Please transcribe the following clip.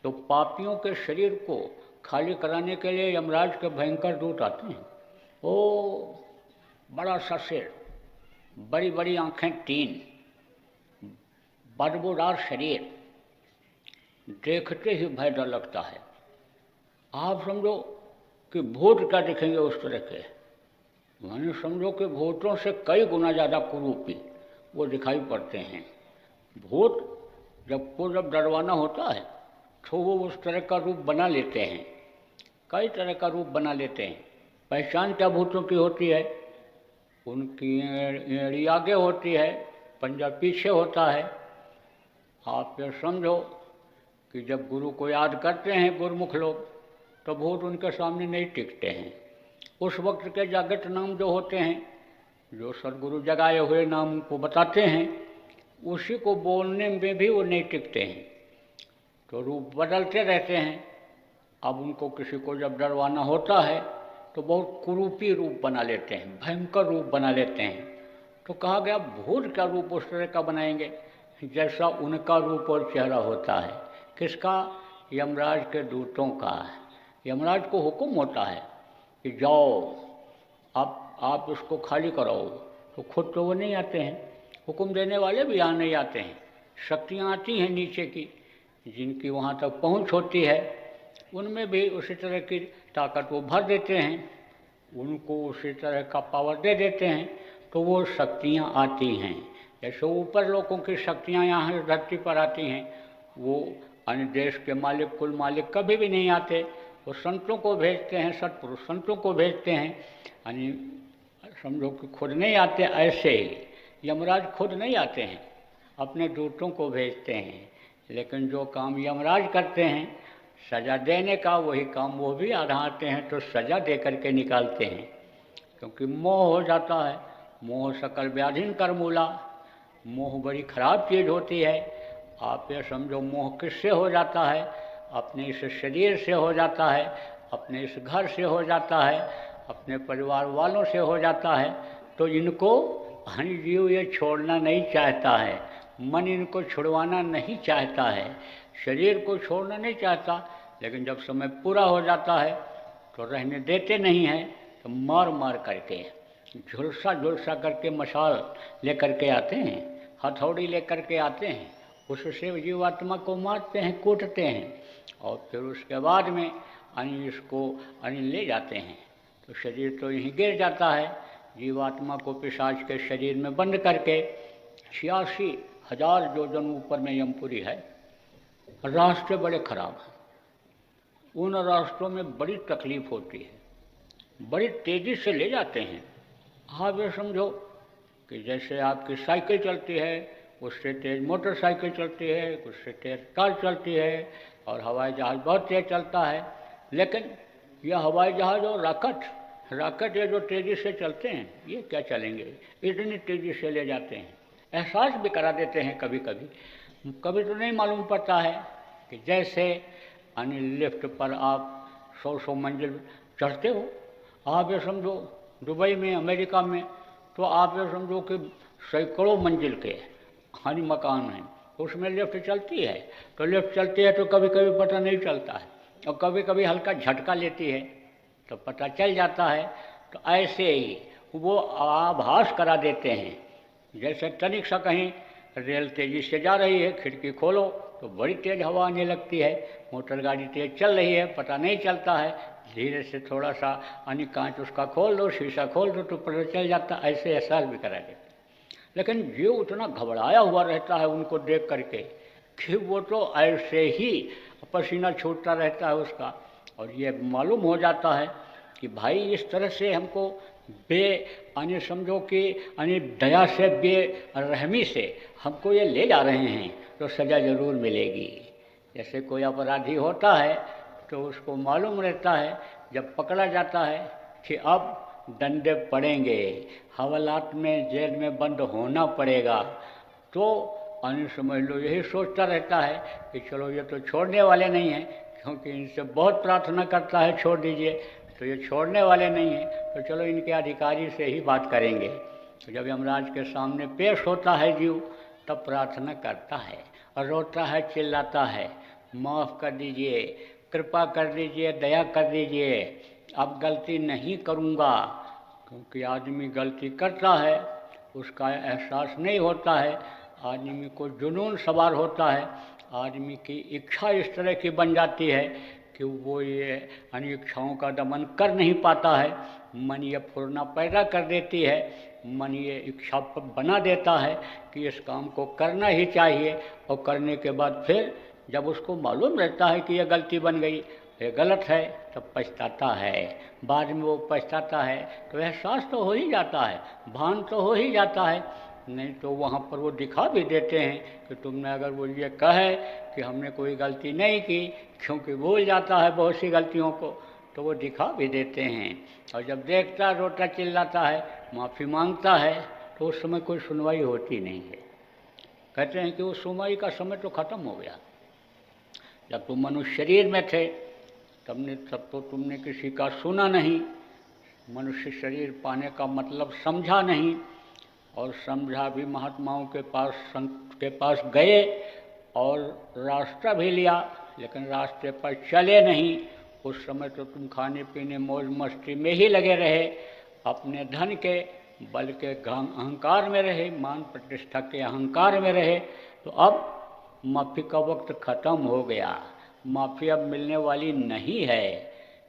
तो पापियों के शरीर को खाली कराने के लिए यमराज के भयंकर दूत आते हैं। वो बड़ा सा सिर, बड़ी बड़ी आंखें 3, बदबूदार शरीर, देखते ही भय डर लगता है। आप समझो कि भूत क्या दिखेंगे उस तरह के, माने समझो कि भूतों से कई गुना ज़्यादा कुरूपी वो दिखाई पड़ते हैं। भूत जब डरवाना होता है तो वो उस तरह का रूप बना लेते हैं, कई तरह का रूप बना लेते हैं। पहचान क्या भूतों की होती है? उनकी एड़ी आगे होती है, पंजा पीछे होता है। आप ये समझो कि जब गुरु को याद करते हैं गुरुमुख लोग तो भूत उनके सामने नहीं टिकते हैं। उस वक्त के जागृत नाम जो होते हैं, जो सदगुरु जगाए हुए नाम को बताते हैं, उसी को बोलने में भी वो नहीं टिकते हैं, तो रूप बदलते रहते हैं। अब उनको किसी को जब डरवाना होता है तो बहुत कुरूपी रूप बना लेते हैं, भयंकर रूप बना लेते हैं। तो कहा गया भूत का रूप उस तरह का बनाएंगे जैसा उनका रूप और चेहरा होता है। किसका? यमराज के दूतों का। यमराज को हुक्म होता है कि जाओ आप इसको खाली कराओ, तो खुद तो वो नहीं आते हैं, हुक्म देने वाले भी यहाँ नहीं आते हैं। शक्तियाँ आती हैं नीचे की, जिनकी वहाँ तक पहुँच होती है, उनमें भी उसी तरह की ताकत वो भर देते हैं, उनको उसी तरह का पावर दे देते हैं, तो वो शक्तियाँ आती हैं। जैसे ऊपर लोगों की शक्तियाँ यहाँ धरती पर आती हैं, वो अन्य देश के मालिक कुल मालिक कभी भी नहीं आते, वो संतों को भेजते हैं, सत्पुरुष संतों को भेजते हैं, यानी समझो कि खुद नहीं आते। ऐसे ही यमराज खुद नहीं आते हैं, अपने दूतों को भेजते हैं। लेकिन जो काम यमराज करते हैं सज़ा देने का, वही काम वो भी आधा आते हैं तो सज़ा दे करके निकालते हैं। क्योंकि मोह हो जाता है, मोह सकल व्याधिन कर मूला। मोह बड़ी खराब चीज़ होती है। आप ये समझो मोह किससे हो जाता है? अपने इस शरीर से हो जाता है, अपने इस घर से हो जाता है, अपने परिवार वालों से हो जाता है। तो इनको जीव ये छोड़ना नहीं चाहता है, मन इनको छुड़वाना नहीं चाहता है, शरीर को छोड़ना नहीं चाहता। लेकिन जब समय पूरा हो जाता है तो रहने देते नहीं हैं, तो मार मार करके झुलसा झुलसा करके मशाल लेकर के आते हैं, हथौड़ी लेकर के आते हैं, उससे जीवात्मा को मारते हैं, कूटते हैं, और फिर उसके बाद में इसको ले जाते हैं। तो शरीर तो यहीं गिर जाता है। जीवात्मा को पिशाच के शरीर में बंद करके 86,000 योजन ऊपर में यमपुरी है। रास्ते बड़े खराब हैं, उन रास्तों में बड़ी तकलीफ होती है, बड़ी तेज़ी से ले जाते हैं। आप ये समझो कि जैसे आपकी साइकिल चलती है, उससे तेज़ मोटरसाइकिल चलती है, उससे तेज़ कार चलती है, और हवाई जहाज़ बहुत तेज़ चलता है। लेकिन यह हवाई जहाज़ और रॉकेट ये जो तेज़ी से चलते हैं, ये क्या चलेंगे, इतनी तेज़ी से ले जाते हैं। एहसास भी करा देते हैं कभी कभी, कभी तो नहीं मालूम पड़ता है कि जैसे लिफ्ट पर आप 100 मंजिल चढ़ते हो। आप ये समझो दुबई में, अमेरिका में, तो आप ये समझो कि सैकड़ों मंजिल के मकान हैं, उसमें लिफ्ट चलती है। तो लिफ्ट चलती है तो कभी कभी पता नहीं चलता है, और कभी कभी हल्का झटका लेती है तो पता चल जाता है। तो ऐसे ही वो आभास करा देते हैं, जैसे तनिक सा कहीं रेल तेज़ी से जा रही है, खिड़की खोलो तो बड़ी तेज़ हवा आने लगती है, मोटर गाड़ी तेज़ चल रही है, पता नहीं चलता है, धीरे से थोड़ा सा कांच उसका खोल दो, शीशा खोल दो तो पता चल जाता। ऐसे एहसास भी करा देते। लेकिन जीव उतना घबराया हुआ रहता है उनको देख करके कि वो तो ऐसे ही पसीना छूटता रहता है उसका, और ये मालूम हो जाता है कि भाई इस तरह से हमको समझो कि दया से, बेरहमी से हमको ये ले जा रहे हैं, तो सज़ा ज़रूर मिलेगी। जैसे कोई अपराधी होता है तो उसको मालूम रहता है जब पकड़ा जाता है कि अब डंडे पड़ेंगे, हवालात में जेल में बंद होना पड़ेगा, तो समझ लो यही सोचता रहता है कि चलो ये तो छोड़ने वाले नहीं हैं, क्योंकि इनसे बहुत प्रार्थना करता है छोड़ दीजिए, तो ये छोड़ने वाले नहीं हैं, तो चलो इनके अधिकारी से ही बात करेंगे। तो जब यमराज के सामने पेश होता है जीव, तब प्रार्थना करता है और रोता है, चिल्लाता है, माफ़ कर दीजिए, कृपा कर दीजिए, दया कर दीजिए, अब गलती नहीं करूँगा। क्योंकि आदमी गलती करता है, उसका एहसास नहीं होता है, आदमी को जुनून सवार होता है, आदमी की इच्छा इस तरह की बन जाती है कि वो ये अनिच्छाओं का दमन कर नहीं पाता है। मन ये फुरना पैदा कर देती है, मन ये इच्छा बना देता है कि इस काम को करना ही चाहिए, और करने के बाद फिर जब उसको मालूम रहता है कि यह गलती बन गई, ये गलत है, तब पछताता है। बाद में वो पछताता है तो एहसास तो हो ही जाता है, भान तो हो ही जाता है। नहीं तो वहाँ पर वो दिखा भी देते हैं कि तुमने अगर वो ये कहे कि हमने कोई गलती नहीं की, क्योंकि भूल जाता है बहुत सी गलतियों को, तो वो दिखा भी देते हैं। और जब देखता रोता चिल्लाता है, माफ़ी मांगता है, तो उस समय कोई सुनवाई होती नहीं है। कहते हैं कि उस सुनवाई का समय तो ख़त्म हो गया। जब तुम मनुष्य शरीर में थे तब तो तुमने किसी का सुना नहीं, मनुष्य शरीर पाने का मतलब समझा नहीं, और समझा भी महात्माओं के पास, संत के पास गए और रास्ता भी लिया, लेकिन रास्ते पर चले नहीं। उस समय तो तुम खाने पीने मौज मस्ती में ही लगे रहे, अपने धन के बल के अहंकार में रहे, मान प्रतिष्ठा के अहंकार में रहे। तो अब माफ़ी का वक्त ख़त्म हो गया, माफ़ी अब मिलने वाली नहीं है।